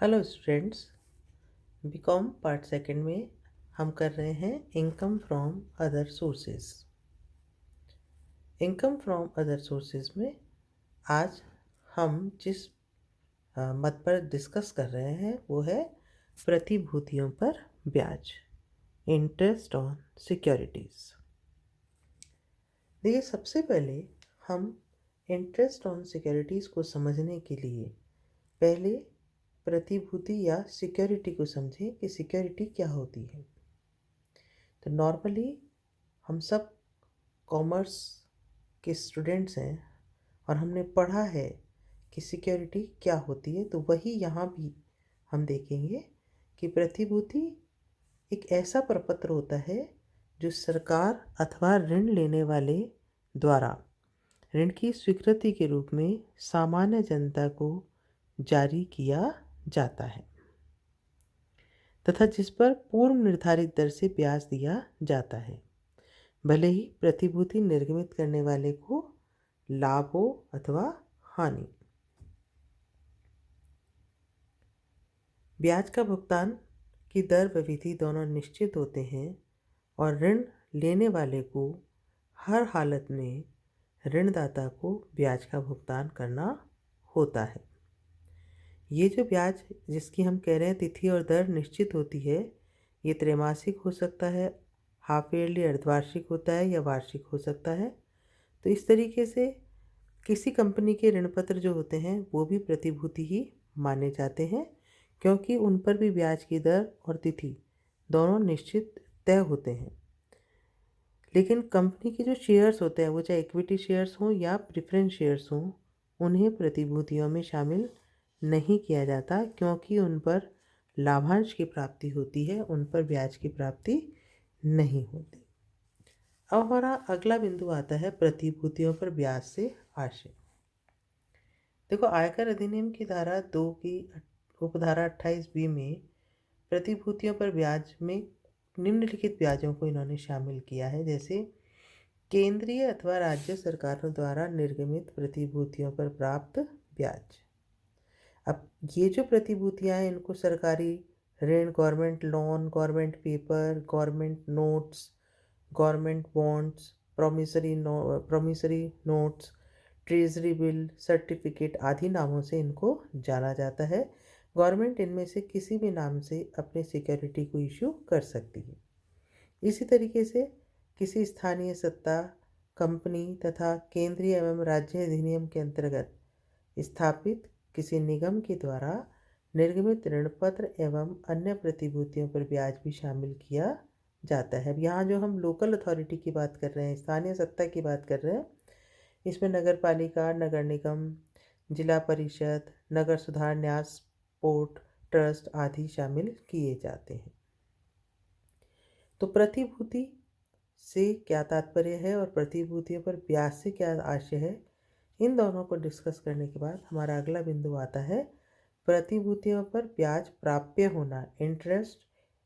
Hello students. BCom part second में हम कर रहे हैं income from other sources. Income from other sources में आज हम जिस मत पर डिस्कस कर रहे हैं वो है प्रतिभूतियों पर ब्याज, इंटरेस्ट ऑन सिक्योरिटीज़। देखिए, सबसे पहले हम इंटरेस्ट ऑन सिक्योरिटीज़ को समझने के लिए पहले प्रतिभूति या सिक्योरिटी को समझें कि सिक्योरिटी क्या होती है। तो नॉर्मली हम सब कॉमर्स के स्टूडेंट्स हैं और हमने पढ़ा है कि सिक्योरिटी क्या होती है, तो वही यहाँ भी हम देखेंगे कि प्रतिभूति एक ऐसा प्रपत्र होता है जो सरकार अथवा ऋण लेने वाले द्वारा ऋण की स्वीकृति के रूप में सामान्य जनता को जारी किया जाता है तथा जिस पर पूर्व निर्धारित दर से ब्याज दिया जाता है, भले ही प्रतिभूति निर्गमित करने वाले को लाभ हो अथवा हानि। ब्याज का भुगतान की दर व विधि दोनों निश्चित होते हैं और ऋण लेने वाले को हर हालत में ऋणदाता को ब्याज का भुगतान करना होता है। ये जो ब्याज जिसकी हम कह रहे हैं तिथि और दर निश्चित होती है, ये त्रैमासिक हो सकता है, हाफ ईयरली अर्धवार्षिक होता है या वार्षिक हो सकता है। तो इस तरीके से किसी कंपनी के ऋण पत्र जो होते हैं वो भी प्रतिभूति ही माने जाते हैं, क्योंकि उन पर भी ब्याज की दर और तिथि दोनों निश्चित तय होते हैं। लेकिन कंपनी के जो शेयर्स होते हैं, वो चाहे इक्विटी शेयर्स हों या प्रेफरेंस शेयर्स हों, उन्हें प्रतिभूतियों में शामिल नहीं किया जाता, क्योंकि उन पर लाभांश की प्राप्ति होती है, उन पर ब्याज की प्राप्ति नहीं होती। अब हमारा अगला बिंदु आता है प्रतिभूतियों पर ब्याज से आशय। देखो, आयकर अधिनियम की धारा 2 की उपधारा 28B में प्रतिभूतियों पर ब्याज में निम्नलिखित ब्याजों को इन्होंने शामिल किया है, जैसे केंद्रीय अथवा राज्य सरकारों द्वारा निर्गमित प्रतिभूतियों पर प्राप्त ब्याज। अब ये जो प्रतिभूतियाँ हैं, इनको सरकारी ऋण, government loan, government paper, government notes, government bonds, promissory notes, treasury bill, certificate आदि नामों से इनको जाना जाता है। गवर्नमेंट इनमें से किसी भी नाम से अपनी सिक्योरिटी को इशू कर सकती है। इसी तरीके से किसी स्थानीय सत्ता, कंपनी तथा केंद्रीय एवं राज्य अधिनियम के अंतर्गत स्थापित किसी निगम के द्वारा निर्गमित ऋण पत्र एवं अन्य प्रतिभूतियों पर ब्याज भी शामिल किया जाता है। अब यहाँ जो हम लोकल अथॉरिटी की बात कर रहे हैं, स्थानीय सत्ता की बात कर रहे हैं, इसमें नगर पालिका, नगर निगम, जिला परिषद, नगर सुधार न्यास बोर्ड, ट्रस्ट आदि शामिल किए जाते हैं। तो प्रतिभूति से क्या तात्पर्य है और प्रतिभूतियों पर ब्याज से क्या आशय है, इन दोनों को डिस्कस करने के बाद हमारा अगला बिंदु आता है प्रतिभूतियों पर ब्याज प्राप्य होना, इंटरेस्ट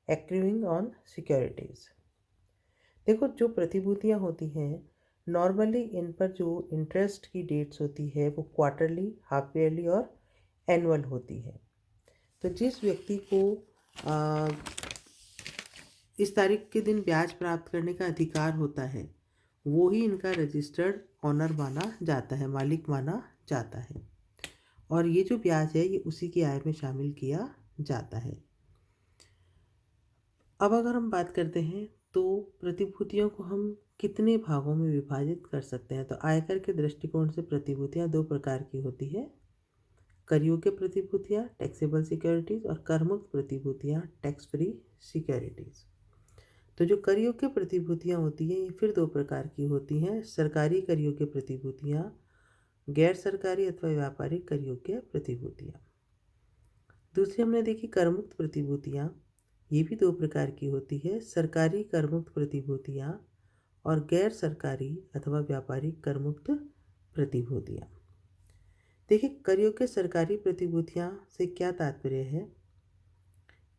एक्रूइंग ऑन सिक्योरिटीज़। देखो, जो प्रतिभूतियाँ होती हैं, नॉर्मली इन पर जो इंटरेस्ट की डेट्स होती है वो क्वार्टरली, हाफ ईयरली और एनुअल होती है। तो जिस व्यक्ति को इस तारीख के दिन ब्याज प्राप्त करने का अधिकार होता है, वो ही इनका रजिस्टर्ड ऑनर माना जाता है, मालिक माना जाता है, और ये जो ब्याज है ये उसी की आय में शामिल किया जाता है। अब अगर हम बात करते हैं तो प्रतिभूतियों को हम कितने भागों में विभाजित कर सकते हैं, तो आयकर के दृष्टिकोण से प्रतिभूतियाँ दो प्रकार की होती है, कर योग्य प्रतिभूतियाँ टैक्सेबल सिक्योरिटीज़ और कर मुक्त प्रतिभूतियाँ टैक्स फ्री सिक्योरिटीज़। तो जो कर योग्य प्रतिभूतियाँ होती हैं ये फिर दो प्रकार की होती हैं, सरकारी कर योग्य प्रतिभूतियाँ, गैर सरकारी अथवा व्यापारिक कर योग्य प्रतिभूतियाँ। दूसरी हमने देखी कर मुक्त प्रतिभूतियाँ, ये भी दो प्रकार की होती है, सरकारी कर मुक्त प्रतिभूतियाँ और गैर सरकारी अथवा व्यापारिक कर मुक्त प्रतिभूतियाँ। देखिए, कर योग्य सरकारी प्रतिभूतियाँ से क्या तात्पर्य है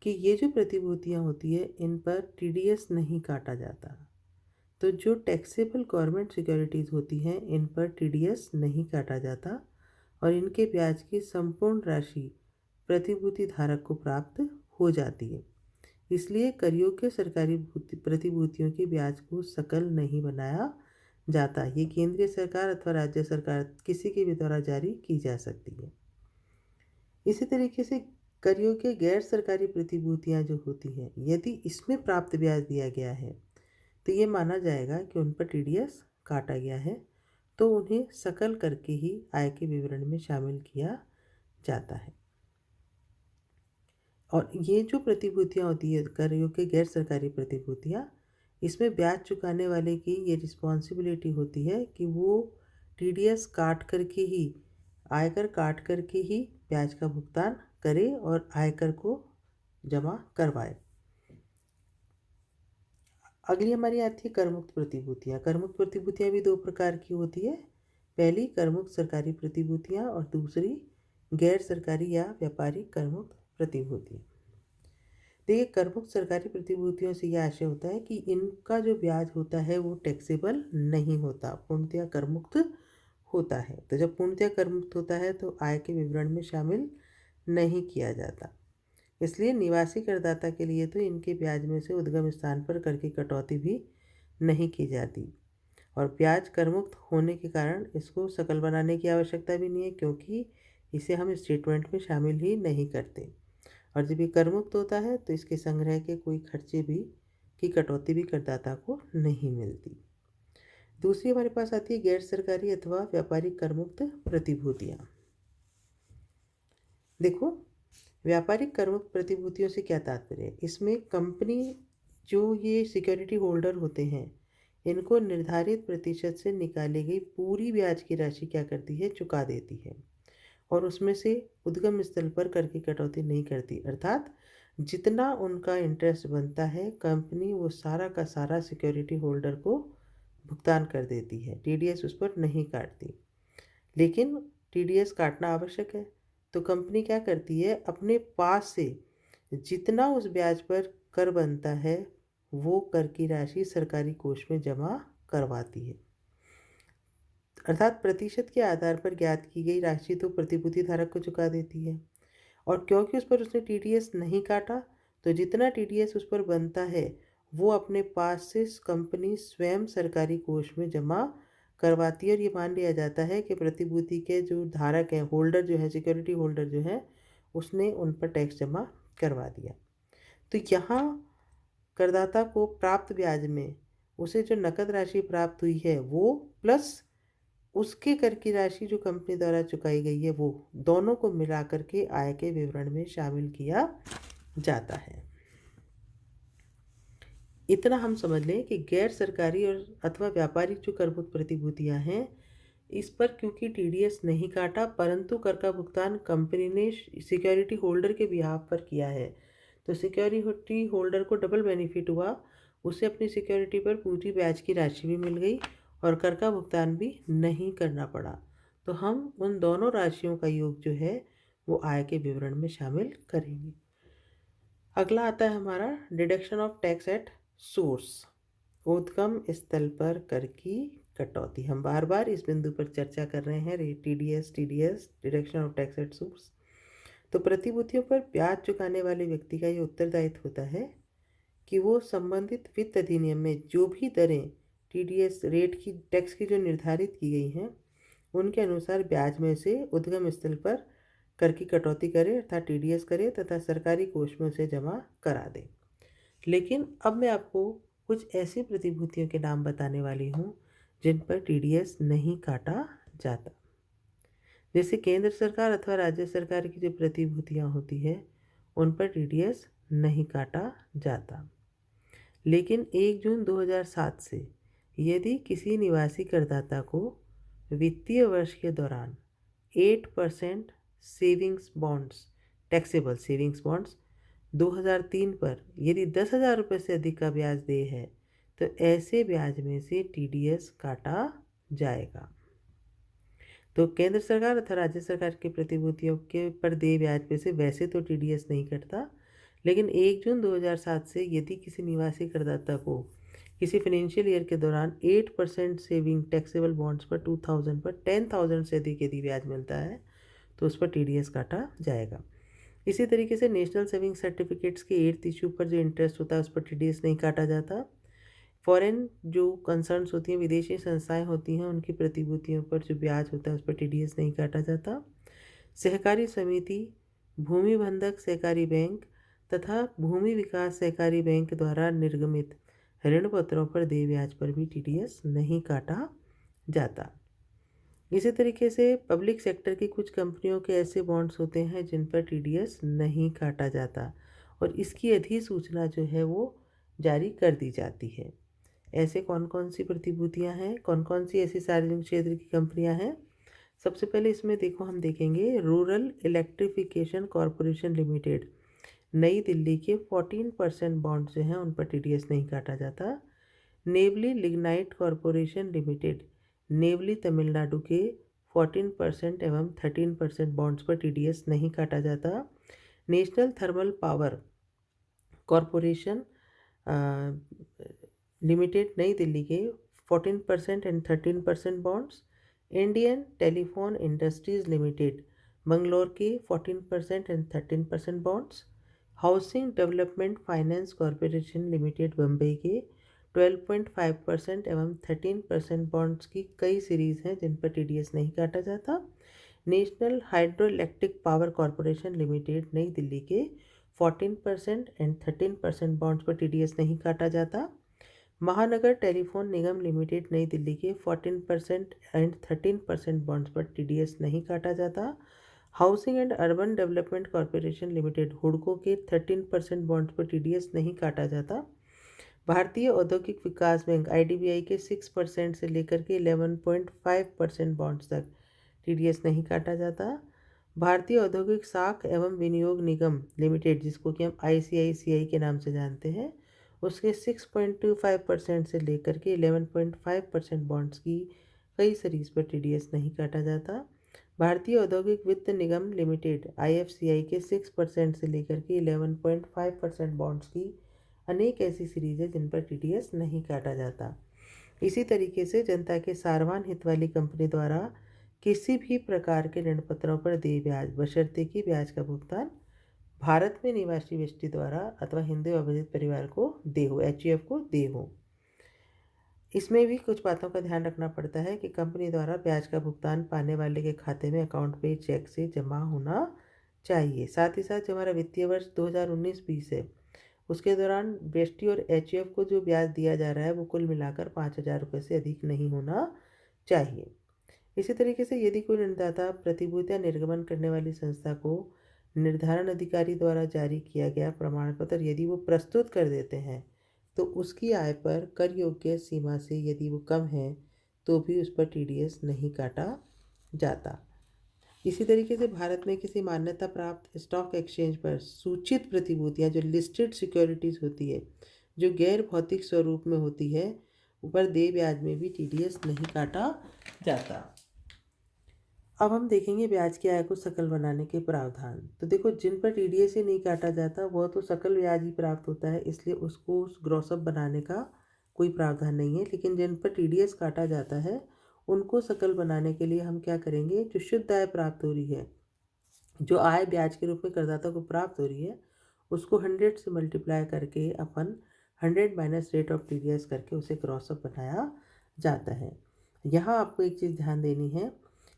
कि ये जो प्रतिभूतियाँ होती है इन पर टीडीएस नहीं काटा जाता। तो जो टैक्सेबल गवर्नमेंट सिक्योरिटीज़ होती हैं इन पर टीडीएस नहीं काटा जाता और इनके ब्याज की संपूर्ण राशि प्रतिभूति धारक को प्राप्त हो जाती है। इसलिए कर योग्य सरकारी प्रतिभूतियों के ब्याज को सकल नहीं बनाया जाता। ये केंद्रीय सरकार अथवा राज्य सरकार किसी के भी द्वारा जारी की जा सकती है। इसी तरीके से कर योग्य गैर सरकारी प्रतिभूतियां जो होती हैं, यदि इसमें प्राप्त ब्याज दिया गया है तो ये माना जाएगा कि उन पर टीडीएस काटा गया है, तो उन्हें सकल करके ही आय के विवरण में शामिल किया जाता है। और ये जो प्रतिभूतियाँ होती है कर योग्य गैर सरकारी प्रतिभूतियाँ, इसमें ब्याज चुकाने वाले की ये रिस्पॉन्सिबिलिटी होती है कि वो टीडीएस काट करके ही, आयकर काट करके ही ब्याज का भुगतान करे और आयकर को जमा करवाए। अगली हमारी आती है करमुक्त प्रतिभूतियाँ। करमुक्त प्रतिभूतियाँ भी दो प्रकार की होती है। पहली करमुक्त सरकारी प्रतिभूतियाँ और दूसरी गैर सरकारी या व्यापारिक करमुक्त प्रतिभूतियाँ। देखिए, करमुक्त सरकारी प्रतिभूतियों से यह आशय होता है कि इनका जो ब्याज होता है वो टैक्सेबल नहीं होता, पूर्णतया करमुक्त होता है। तो जब पूर्णतया करमुक्त होता है तो आय के विवरण में शामिल नहीं किया जाता। इसलिए निवासी करदाता के लिए तो इनके ब्याज में से उद्गम स्थान पर कर की कटौती भी नहीं की जाती, और ब्याज करमुक्त होने के कारण इसको सकल बनाने की आवश्यकता भी नहीं है, क्योंकि इसे हम स्टेटमेंट में शामिल ही नहीं करते। और जब ये करमुक्त होता है तो इसके संग्रह के कोई खर्चे भी की कटौती भी करदाता को नहीं मिलती। दूसरी हमारे पास आती है गैर सरकारी अथवा व्यापारिक करमुक्त प्रतिभूतियाँ। देखो, व्यापारिक करमुक्त प्रतिभूतियों से क्या तात्पर्य है? इसमें कंपनी जो ये सिक्योरिटी होल्डर होते हैं, इनको निर्धारित प्रतिशत से निकाली गई पूरी ब्याज की राशि क्या करती है? चुका देती है, और उसमें से उद्गम स्थल पर कर की कटौती नहीं करती। अर्थात जितना उनका इंटरेस्ट बनता है, कंपनी वो सारा का सारा सिक्योरिटी होल्डर को भुगतान कर देती है, टीडीएस उस पर नहीं काटती। लेकिन टीडीएस काटना आवश्यक है, तो कंपनी क्या करती है? अपने पास से जितना उस ब्याज पर कर बनता है वो कर की राशि सरकारी कोष में जमा करवाती है। अर्थात प्रतिशत के आधार पर ज्ञात की गई राशि तो प्रतिभूति धारक को चुका देती है, और क्योंकि उस पर उसने टीडीएस नहीं काटा, तो जितना टीडीएस उस पर बनता है वो अपने पास से कंपनी स्वयं सरकारी कोष में जमा करवाती है। और ये मान लिया जाता है कि प्रतिभूति के जो धारक हैं, होल्डर जो है, सिक्योरिटी होल्डर जो है, उसने उन पर टैक्स जमा करवा दिया। तो यहाँ करदाता को प्राप्त ब्याज में उसे जो नकद राशि प्राप्त हुई है वो प्लस उसके कर की राशि जो कंपनी द्वारा चुकाई गई है, वो दोनों को मिला करके आय के विवरण में शामिल किया जाता है। इतना हम समझ लें कि गैर सरकारी और अथवा व्यापारिक जो करमुक्त प्रतिभूतियां हैं, इस पर क्योंकि टीडीएस नहीं काटा, परंतु कर का भुगतान कंपनी ने सिक्योरिटी होल्डर के बिहाफ पर किया है, तो सिक्योरिटी होल्डर को डबल बेनिफिट हुआ। उसे अपनी सिक्योरिटी पर पूरी ब्याज की राशि भी मिल गई और कर का भुगतान भी नहीं करना पड़ा। तो हम उन दोनों राशियों का योग जो है वो आय के विवरण में शामिल करेंगे। अगला आता है हमारा deduction of tax at source, उद्गम स्थल पर कर की कटौती। हम बार बार इस बिंदु पर चर्चा कर रहे हैं, TDS deduction of tax at source. तो प्रतिभूतियों पर ब्याज चुकाने वाले व्यक्ति का ये उत्तरदायित्व होता है कि वो संबंधित वित्त अधिनियम में जो भी दरें टीडीएस रेट की टैक्स की जो निर्धारित की गई हैं, उनके अनुसार ब्याज में से उद्गम स्थल पर कर की कटौती करे, अर्थात टीडीएस करे, तथा सरकारी कोष में उसे जमा करा दे। लेकिन अब मैं आपको कुछ ऐसी प्रतिभूतियों के नाम बताने वाली हूँ जिन पर टीडीएस नहीं काटा जाता। जैसे केंद्र सरकार अथवा राज्य सरकार की जो प्रतिभूतियाँ होती है, उन पर टीडीएस नहीं काटा जाता। लेकिन 1 जून 2007 से यदि किसी निवासी करदाता को वित्तीय वर्ष के दौरान 8% savings bonds, taxable savings bonds 2003 पर यदि 10,000 रुपये से अधिक का ब्याज दे है, तो ऐसे ब्याज में से टीडीएस काटा जाएगा। तो केंद्र सरकार अथवा राज्य सरकार की प्रतिभूतियों के पर देय ब्याज पे से वैसे तो टीडीएस नहीं कटता, लेकिन 1 जून 2007 से यदि किसी निवासी करदाता को किसी फाइनेंशियल ईयर के दौरान 8% सेविंग टैक्सेबल बॉन्ड्स पर 2000 पर 10,000 से अधिक यदि ब्याज मिलता है, तो उस पर टीडीएस काटा जाएगा। इसी तरीके से नेशनल सेविंग सर्टिफिकेट्स के 8th इशू पर जो इंटरेस्ट होता है उस पर टीडीएस नहीं काटा जाता। फॉरेन जो कंसर्न्स होती हैं, विदेशी संस्थाएं होती हैं, उनकी प्रतिभूतियों पर जो ब्याज होता है उस पर टीडीएस नहीं काटा जाता। सहकारी समिति, भूमि बंधक सहकारी बैंक तथा भूमि विकास सहकारी बैंक द्वारा निर्गमित ऋण पत्रों पर देय ब्याज पर भी टीडीएस नहीं काटा जाता। इसी तरीके से पब्लिक सेक्टर की कुछ कंपनियों के ऐसे बॉन्ड्स होते हैं जिन पर टीडीएस नहीं काटा जाता और इसकी अधिसूचना जो है वो जारी कर दी जाती है। ऐसे कौन कौन सी प्रतिभूतियां हैं, कौन कौन सी ऐसी सार्वजनिक क्षेत्र की कंपनियां हैं? सबसे पहले इसमें देखो, हम देखेंगे रूरल इलेक्ट्रिफिकेशन कॉरपोरेशन लिमिटेड, नई दिल्ली के 14% बॉन्ड जो हैं उन पर टीडीएस नहीं काटा जाता। Neyveli lignite corporation limited, Neyveli Tamil Nadu के 14% एवं 13% बॉन्ड्स पर टीडीएस नहीं काटा जाता। National thermal power corporation limited, नई दिल्ली के 14% and 13% bonds. Indian telephone industries limited, Bangalore के 14% and 13% bonds. Housing development finance corporation limited, Bombay के 12.5% एवं 13% बॉन्ड्स की कई सीरीज़ हैं जिन पर टीडीएस नहीं काटा जाता। National hydro electric power corporation limited, नई दिल्ली के 14% एंड 13% बॉन्ड्स पर टीडीएस नहीं काटा जाता। महानगर टेलीफोन निगम लिमिटेड, नई दिल्ली के 14% एंड 13% बॉन्ड्स पर टीडीएस नहीं काटा जाता। Housing and urban development corporation limited, हुडको के 13% बॉन्ड्स पर टीडीएस नहीं काटा जाता। भारतीय औद्योगिक विकास बैंक आईडीबीआई के 6% से लेकर के 11.5% बॉन्ड्स तक टीडीएस नहीं काटा जाता। भारतीय औद्योगिक साख एवं विनियोग निगम लिमिटेड, जिसको कि हम आईसीआईसीआई के नाम से जानते हैं, उसके 6.25% से लेकर के 11.5% बॉन्ड्स की कई सीरीज पर टीडीएस नहीं काटा जाता। भारतीय औद्योगिक वित्त निगम लिमिटेड आईएफसीआई के 6% से लेकर के 11.5% बॉन्ड्स की अनेक ऐसी सीरीज है जिन पर टीडीएस नहीं काटा जाता। इसी तरीके से जनता के सार्वजनिक हित वाली कंपनी द्वारा किसी भी प्रकार के ऋण पत्रों पर देय ब्याज, बशर्ते कि ब्याज का भुगतान भारत में निवासी व्यक्ति द्वारा अथवा हिंदू अभिजात परिवार को दे हो, एचयूएफ को दे हो। इसमें भी कुछ बातों का ध्यान रखना पड़ता है कि कंपनी द्वारा ब्याज का भुगतान पाने वाले के खाते में अकाउंट पे चेक से जमा होना चाहिए। साथ ही साथ जो हमारा वित्तीय वर्ष 2019-20 है उसके दौरान व्यष्टि और एचयूएफ को जो ब्याज दिया जा रहा है वो कुल मिलाकर 5,000 रुपये से अधिक नहीं होना चाहिए। इसी तरीके से यदि कोई ऋणदाता प्रतिभूतियां निर्गमन करने वाली संस्था को निर्धारण अधिकारी द्वारा जारी किया गया प्रमाण पत्र यदि वो प्रस्तुत कर देते हैं तो उसकी आय पर कर योग्य सीमा से यदि वो कम है तो भी उस पर टीडीएस नहीं काटा जाता। इसी तरीके से भारत में किसी मान्यता प्राप्त स्टॉक एक्सचेंज पर सूचित प्रतिभूतियां, जो लिस्टेड सिक्योरिटीज़ होती है, जो गैर भौतिक स्वरूप में होती है, ऊपर देय ब्याज में भी टीडीएस नहीं काटा जाता। अब हम देखेंगे ब्याज की आय को सकल बनाने के प्रावधान। तो देखो, जिन पर टीडीएस ही नहीं काटा जाता वह तो सकल ब्याज ही प्राप्त होता है, इसलिए उसको उस ग्रॉसअप बनाने का कोई प्रावधान नहीं है। लेकिन जिन पर टीडीएस काटा जाता है उनको सकल बनाने के लिए हम क्या करेंगे, जो शुद्ध आय प्राप्त हो रही है, जो आय ब्याज के रूप में करदाता को प्राप्त हो रही है, उसको 100 से मल्टीप्लाई करके अपन 100 माइनस रेट ऑफ टीडीएस करके उसे ग्रॉसअप बनाया जाता है। यहाँ आपको एक चीज़ ध्यान देनी है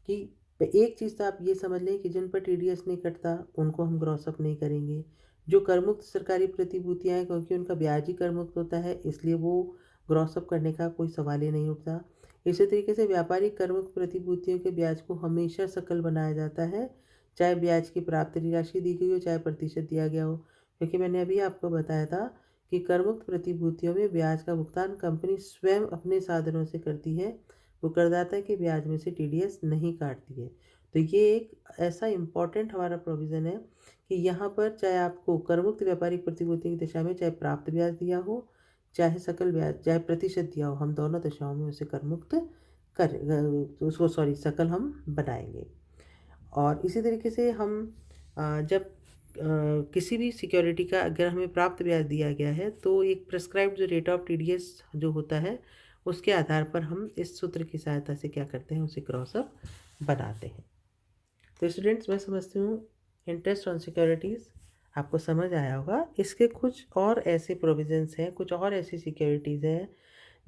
कि एक चीज़ तो आप ये समझ लें कि जिन पर टीडीएस नहीं कटता उनको हम ग्रॉसअप नहीं करेंगे। जो करमुक्त सरकारी प्रतिभूतियाँ हैं, क्योंकि उनका ब्याज ही करमुक्त होता है, इसलिए वो ग्रॉसअप करने का कोई सवाल ही नहीं उठता। इसी तरीके से व्यापारिक करमुक्त प्रतिभूतियों के ब्याज को हमेशा सकल बनाया जाता है, चाहे ब्याज की प्राप्त राशि दी गई हो, चाहे प्रतिशत दिया गया हो। क्योंकि मैंने अभी आपको बताया था कि करमुक्त प्रतिभूतियों में ब्याज का भुगतान कंपनी स्वयं अपने साधनों से करती है, वो करदाता के ब्याज में से टीडीएस नहीं काटती है। तो ये एक ऐसा इम्पॉर्टेंट हमारा प्रोविज़न है कि यहाँ पर चाहे आपको करमुक्त व्यापारिक प्रतिभूति की दशा में चाहे प्राप्त ब्याज दिया हो, चाहे सकल ब्याज, चाहे प्रतिशत दिया हो, हम दोनों दशाओं में उसे करमुक्त उसको सकल हम बनाएंगे। और इसी तरीके से हम जब किसी भी सिक्योरिटी का अगर हमें प्राप्त ब्याज दिया गया है तो एक प्रेस्क्राइब्ड जो रेट ऑफ टीडीएस जो होता है उसके आधार पर हम इस सूत्र की सहायता से क्या करते हैं, उसे क्रॉसअप बनाते हैं। तो स्टूडेंट्स, मैं समझती हूँ इंटरेस्ट ऑन सिक्योरिटीज़ आपको समझ आया होगा। इसके कुछ और ऐसे प्रोविजंस हैं, कुछ और ऐसी सिक्योरिटीज़ हैं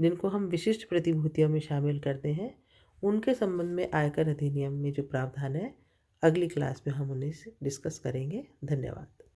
जिनको हम विशिष्ट प्रतिभूतियों में शामिल करते हैं। उनके संबंध में आयकर अधिनियम में जो प्रावधान है, अगली क्लास में हम उन्हें डिस्कस करेंगे। धन्यवाद।